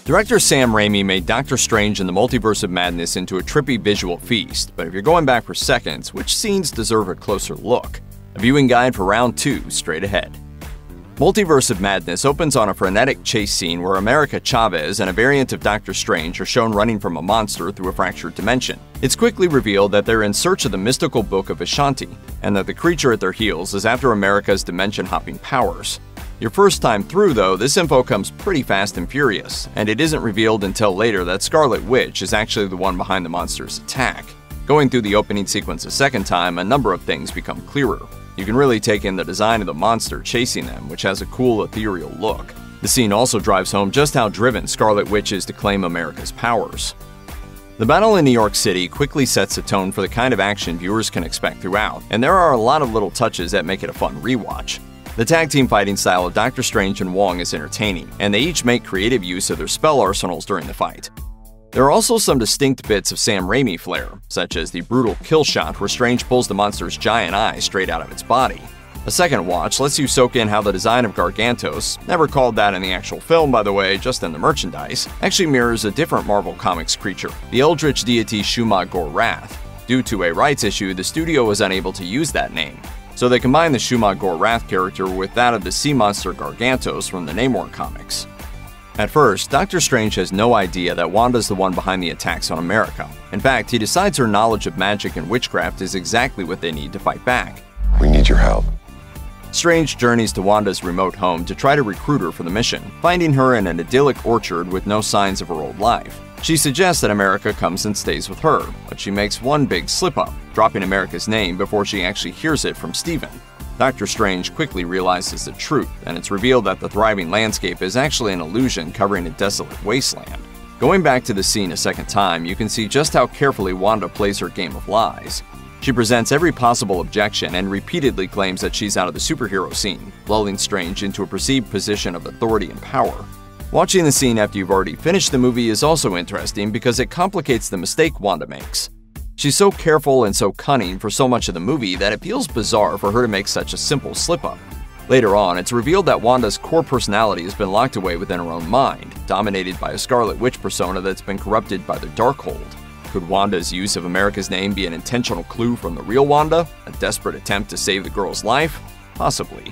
Director Sam Raimi made Doctor Strange and the Multiverse of Madness into a trippy visual feast, but if you're going back for seconds, which scenes deserve a closer look? A viewing guide for round 2 straight ahead. Multiverse of Madness opens on a frenetic chase scene where America Chavez and a variant of Doctor Strange are shown running from a monster through a fractured dimension. It's quickly revealed that they're in search of the mystical Book of Ashanti, and that the creature at their heels is after America's dimension-hopping powers. Your first time through, though, this info comes pretty fast and furious, and it isn't revealed until later that Scarlet Witch is actually the one behind the monster's attack. Going through the opening sequence a second time, a number of things become clearer. You can really take in the design of the monster chasing them, which has a cool ethereal look. The scene also drives home just how driven Scarlet Witch is to claim America's powers. The battle in New York City quickly sets the tone for the kind of action viewers can expect throughout, and there are a lot of little touches that make it a fun rewatch. The tag team fighting style of Doctor Strange and Wong is entertaining, and they each make creative use of their spell arsenals during the fight. There are also some distinct bits of Sam Raimi flair, such as the brutal kill shot where Strange pulls the monster's giant eye straight out of its body. A second watch lets you soak in how the design of Gargantos, never called that in the actual film by the way, just in the merchandise, actually mirrors a different Marvel Comics creature, the eldritch deity Wundagore I. Due to a rights issue, the studio was unable to use that name, so they combined the Wundagore I character with that of the sea monster Gargantos from the Namor comics. At first, Doctor Strange has no idea that Wanda's the one behind the attacks on America. In fact, he decides her knowledge of magic and witchcraft is exactly what they need to fight back. We need your help. Strange journeys to Wanda's remote home to try to recruit her for the mission, finding her in an idyllic orchard with no signs of her old life. She suggests that America comes and stays with her, but she makes one big slip-up, dropping America's name before she actually hears it from Steven. Doctor Strange quickly realizes the truth, and it's revealed that the thriving landscape is actually an illusion covering a desolate wasteland. Going back to the scene a second time, you can see just how carefully Wanda plays her game of lies. She presents every possible objection and repeatedly claims that she's out of the superhero scene, lulling Strange into a perceived position of authority and power. Watching the scene after you've already finished the movie is also interesting because it complicates the mistake Wanda makes. She's so careful and so cunning for so much of the movie that it feels bizarre for her to make such a simple slip-up. Later on, it's revealed that Wanda's core personality has been locked away within her own mind, dominated by a Scarlet Witch persona that's been corrupted by the Darkhold. Could Wanda's use of America's name be an intentional clue from the real Wanda? A desperate attempt to save the girl's life? Possibly.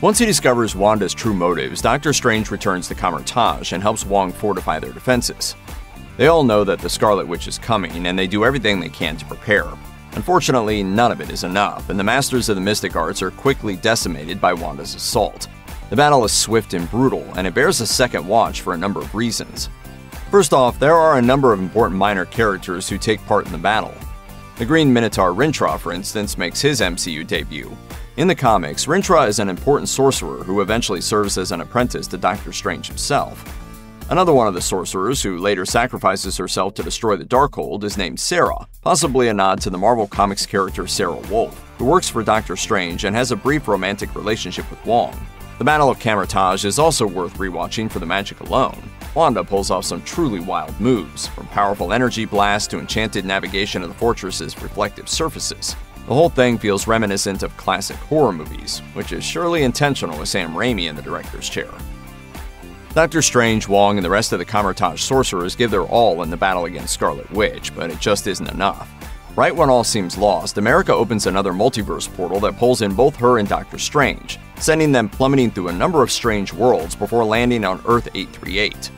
Once he discovers Wanda's true motives, Doctor Strange returns to Kamar-Taj and helps Wong fortify their defenses. They all know that the Scarlet Witch is coming, and they do everything they can to prepare. Unfortunately, none of it is enough, and the Masters of the Mystic Arts are quickly decimated by Wanda's assault. The battle is swift and brutal, and it bears a second watch for a number of reasons. First off, there are a number of important minor characters who take part in the battle. The Green Minotaur Rintrah, for instance, makes his MCU debut. In the comics, Rintrah is an important sorcerer who eventually serves as an apprentice to Doctor Strange himself. Another one of the sorcerers, who later sacrifices herself to destroy the Darkhold, is named Sarah, possibly a nod to the Marvel Comics character Sarah Wolf, who works for Doctor Strange and has a brief romantic relationship with Wong. The Battle of Kamar-Taj is also worth rewatching for the magic alone. Wanda pulls off some truly wild moves, from powerful energy blasts to enchanted navigation of the fortress's reflective surfaces. The whole thing feels reminiscent of classic horror movies, which is surely intentional with Sam Raimi in the director's chair. Doctor Strange, Wong, and the rest of the Kamar-Taj sorcerers give their all in the battle against Scarlet Witch, but it just isn't enough. Right when all seems lost, America opens another multiverse portal that pulls in both her and Doctor Strange, sending them plummeting through a number of strange worlds before landing on Earth 838.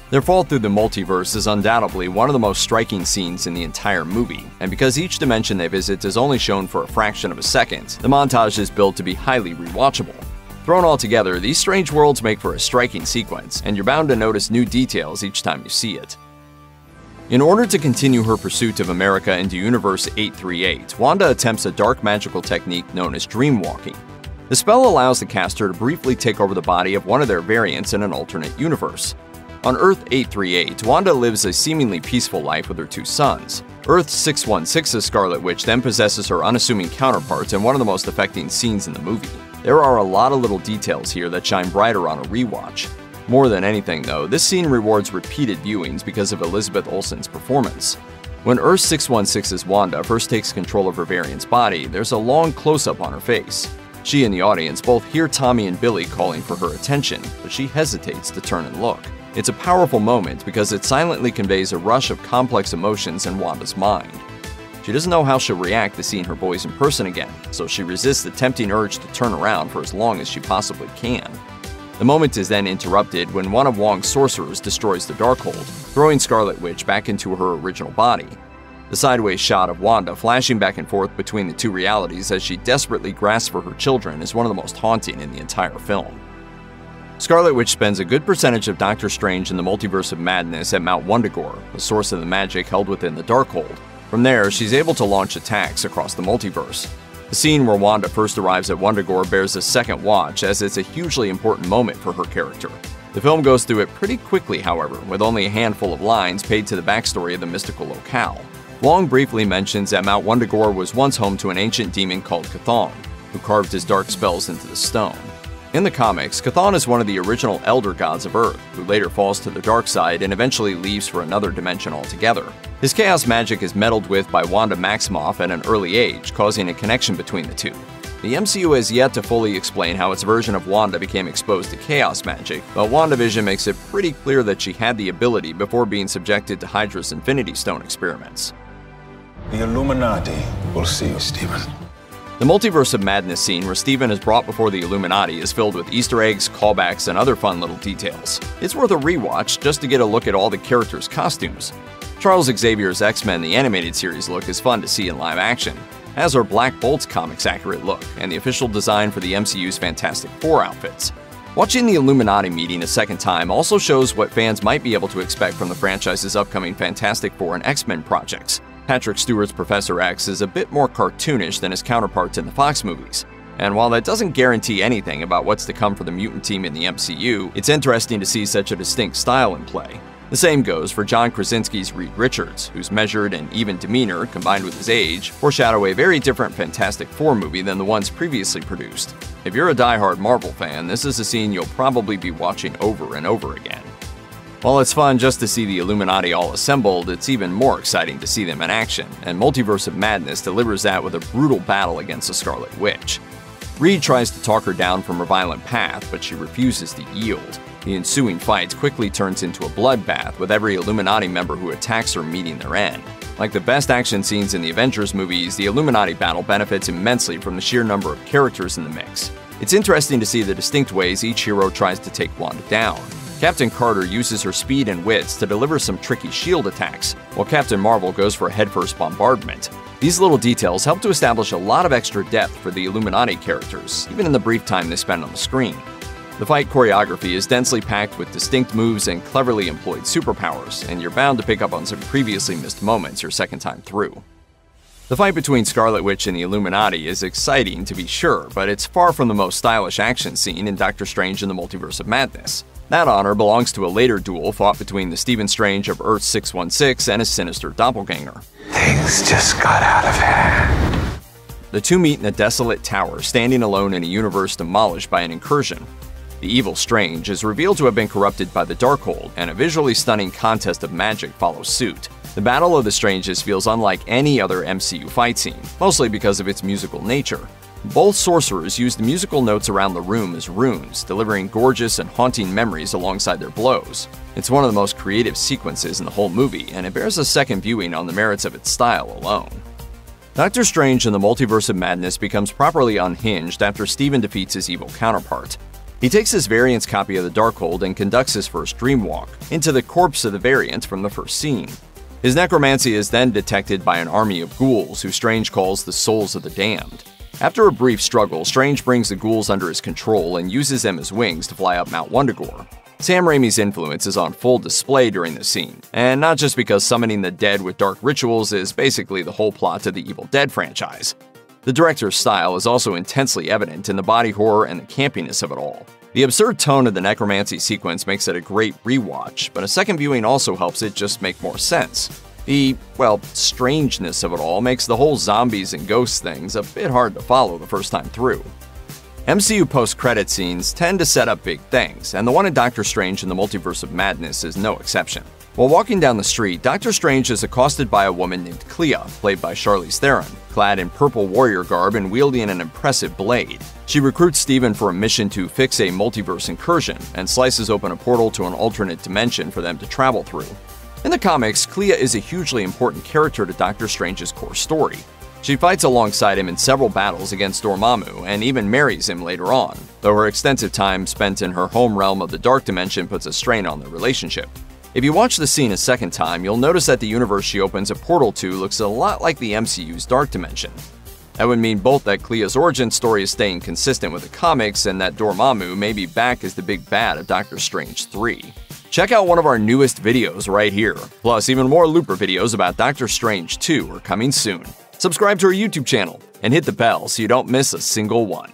Their fall through the multiverse is undoubtedly one of the most striking scenes in the entire movie, and because each dimension they visit is only shown for a fraction of a second, the montage is built to be highly rewatchable. Thrown all together, these strange worlds make for a striking sequence, and you're bound to notice new details each time you see it. In order to continue her pursuit of America into Universe 838, Wanda attempts a dark magical technique known as dreamwalking. The spell allows the caster to briefly take over the body of one of their variants in an alternate universe. On Earth 838, Wanda lives a seemingly peaceful life with her two sons. Earth 616's Scarlet Witch then possesses her unassuming counterpart in one of the most affecting scenes in the movie. There are a lot of little details here that shine brighter on a rewatch. More than anything though, this scene rewards repeated viewings because of Elizabeth Olsen's performance. When Earth 616's Wanda first takes control of her variant's body, there's a long close-up on her face. She and the audience both hear Tommy and Billy calling for her attention, but she hesitates to turn and look. It's a powerful moment because it silently conveys a rush of complex emotions in Wanda's mind. She doesn't know how she'll react to seeing her boys in person again, so she resists the tempting urge to turn around for as long as she possibly can. The moment is then interrupted when one of Wong's sorcerers destroys the Darkhold, throwing Scarlet Witch back into her original body. The sideways shot of Wanda flashing back and forth between the two realities as she desperately grasps for her children is one of the most haunting in the entire film. Scarlet Witch spends a good percentage of Doctor Strange in the Multiverse of Madness at Mount Wundagore, the source of the magic held within the Darkhold. From there, she's able to launch attacks across the multiverse. The scene where Wanda first arrives at Wundagore bears a second watch, as it's a hugely important moment for her character. The film goes through it pretty quickly, however, with only a handful of lines paid to the backstory of the mystical locale. Wong briefly mentions that Mount Wundagore was once home to an ancient demon called Chthon, who carved his dark spells into the stone. In the comics, Chthon is one of the original elder gods of Earth, who later falls to the dark side and eventually leaves for another dimension altogether. His chaos magic is meddled with by Wanda Maximoff at an early age, causing a connection between the two. The MCU has yet to fully explain how its version of Wanda became exposed to chaos magic, but WandaVision makes it pretty clear that she had the ability before being subjected to Hydra's Infinity Stone experiments. The Illuminati will see you, Stephen. The Multiverse of Madness scene where Stephen is brought before the Illuminati is filled with Easter eggs, callbacks, and other fun little details. It's worth a rewatch just to get a look at all the characters' costumes. Charles Xavier's X-Men the Animated Series look is fun to see in live action, as are Black Bolt's comics accurate look and the official design for the MCU's Fantastic Four outfits. Watching the Illuminati meeting a second time also shows what fans might be able to expect from the franchise's upcoming Fantastic Four and X-Men projects. Patrick Stewart's Professor X is a bit more cartoonish than his counterparts in the Fox movies. And while that doesn't guarantee anything about what's to come for the mutant team in the MCU, it's interesting to see such a distinct style in play. The same goes for John Krasinski's Reed Richards, whose measured and even demeanor, combined with his age, foreshadow a very different Fantastic Four movie than the ones previously produced. If you're a die-hard Marvel fan, this is a scene you'll probably be watching over and over again. While it's fun just to see the Illuminati all assembled, it's even more exciting to see them in action, and Multiverse of Madness delivers that with a brutal battle against the Scarlet Witch. Reed tries to talk her down from her violent path, but she refuses to yield. The ensuing fight quickly turns into a bloodbath, with every Illuminati member who attacks her meeting their end. Like the best action scenes in the Avengers movies, the Illuminati battle benefits immensely from the sheer number of characters in the mix. It's interesting to see the distinct ways each hero tries to take Wanda down. Captain Carter uses her speed and wits to deliver some tricky shield attacks, while Captain Marvel goes for a headfirst bombardment. These little details help to establish a lot of extra depth for the Illuminati characters, even in the brief time they spend on the screen. The fight choreography is densely packed with distinct moves and cleverly employed superpowers, and you're bound to pick up on some previously missed moments your second time through. The fight between Scarlet Witch and the Illuminati is exciting to be sure, but it's far from the most stylish action scene in Doctor Strange in the Multiverse of Madness. That honor belongs to a later duel fought between the Stephen Strange of Earth 616 and his sinister doppelganger. Things just got out of hand. The two meet in a desolate tower, standing alone in a universe demolished by an incursion. The evil Strange is revealed to have been corrupted by the Darkhold, and a visually stunning contest of magic follows suit. The Battle of the Stranges feels unlike any other MCU fight scene, mostly because of its musical nature. Both sorcerers use the musical notes around the room as runes, delivering gorgeous and haunting memories alongside their blows. It's one of the most creative sequences in the whole movie, and it bears a second viewing on the merits of its style alone. Doctor Strange in the Multiverse of Madness becomes properly unhinged after Stephen defeats his evil counterpart. He takes his variant's copy of the Darkhold and conducts his first dreamwalk into the corpse of the variant from the first scene. His necromancy is then detected by an army of ghouls who Strange calls the Souls of the Damned. After a brief struggle, Strange brings the ghouls under his control and uses them as wings to fly up Mount Wundagore. Sam Raimi's influence is on full display during this scene, and not just because summoning the dead with dark rituals is basically the whole plot of the Evil Dead franchise. The director's style is also intensely evident in the body horror and the campiness of it all. The absurd tone of the necromancy sequence makes it a great rewatch, but a second viewing also helps it just make more sense. The, strangeness of it all makes the whole zombies and ghosts things a bit hard to follow the first time through. MCU post-credit scenes tend to set up big things, and the one in Doctor Strange in the Multiverse of Madness is no exception. While walking down the street, Doctor Strange is accosted by a woman named Clea, played by Charlize Theron, clad in purple warrior garb and wielding an impressive blade. She recruits Stephen for a mission to fix a multiverse incursion, and slices open a portal to an alternate dimension for them to travel through. In the comics, Clea is a hugely important character to Doctor Strange's core story. She fights alongside him in several battles against Dormammu, and even marries him later on, though her extensive time spent in her home realm of the Dark Dimension puts a strain on their relationship. If you watch the scene a second time, you'll notice that the universe she opens a portal to looks a lot like the MCU's Dark Dimension. That would mean both that Clea's origin story is staying consistent with the comics, and that Dormammu may be back as the big bad of Doctor Strange 3. Check out one of our newest videos right here. Plus, even more Looper videos about Doctor Strange 2 are coming soon. Subscribe to our YouTube channel and hit the bell so you don't miss a single one.